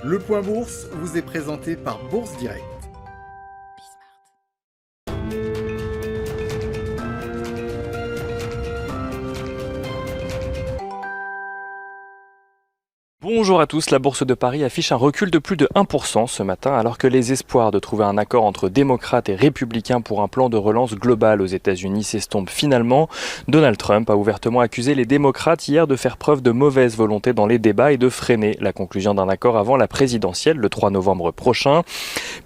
Le Point Bourse vous est présenté par Bourse Direct. Bonjour à tous, la Bourse de Paris affiche un recul de plus de 1% ce matin alors que les espoirs de trouver un accord entre démocrates et républicains pour un plan de relance global aux États-Unis s'estompent finalement. Donald Trump a ouvertement accusé les démocrates hier de faire preuve de mauvaise volonté dans les débats et de freiner la conclusion d'un accord avant la présidentielle le 3 novembre prochain.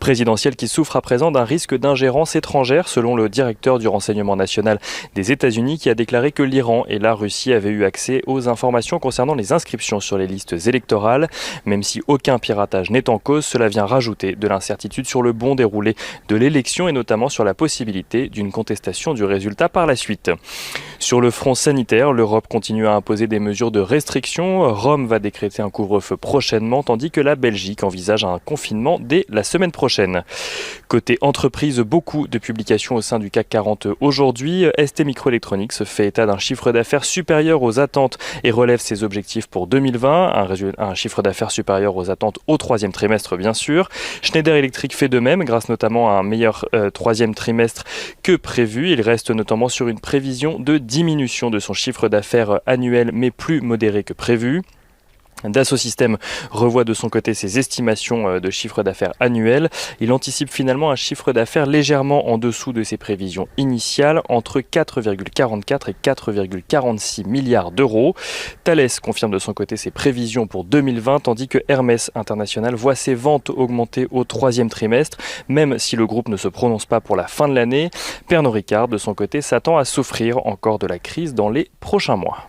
Présidentielle qui souffre à présent d'un risque d'ingérence étrangère selon le directeur du renseignement national des États-Unis qui a déclaré que l'Iran et la Russie avaient eu accès aux informations concernant les inscriptions sur les listes électorales. Même si aucun piratage n'est en cause, cela vient rajouter de l'incertitude sur le bon déroulé de l'élection et notamment sur la possibilité d'une contestation du résultat par la suite. Sur le front sanitaire, l'Europe continue à imposer des mesures de restriction. Rome va décréter un couvre-feu prochainement, tandis que la Belgique envisage un confinement dès la semaine prochaine. Côté entreprise, beaucoup de publications au sein du CAC 40 aujourd'hui. STMicroelectronics fait état d'un chiffre d'affaires supérieur aux attentes et relève ses objectifs pour 2020. Un chiffre d'affaires supérieur aux attentes au troisième trimestre, bien sûr. Schneider Electric fait de même, grâce notamment à un meilleur troisième trimestre que prévu. Il reste notamment sur une prévision de diminution de son chiffre d'affaires annuel, mais plus modéré que prévu. Dassault Systèmes revoit de son côté ses estimations de chiffre d'affaires annuel. Il anticipe finalement un chiffre d'affaires légèrement en dessous de ses prévisions initiales, entre 4,44 et 4,46 milliards d'euros. Thales confirme de son côté ses prévisions pour 2020, tandis que Hermès International voit ses ventes augmenter au troisième trimestre, même si le groupe ne se prononce pas pour la fin de l'année. Pernod Ricard, de son côté, s'attend à souffrir encore de la crise dans les prochains mois.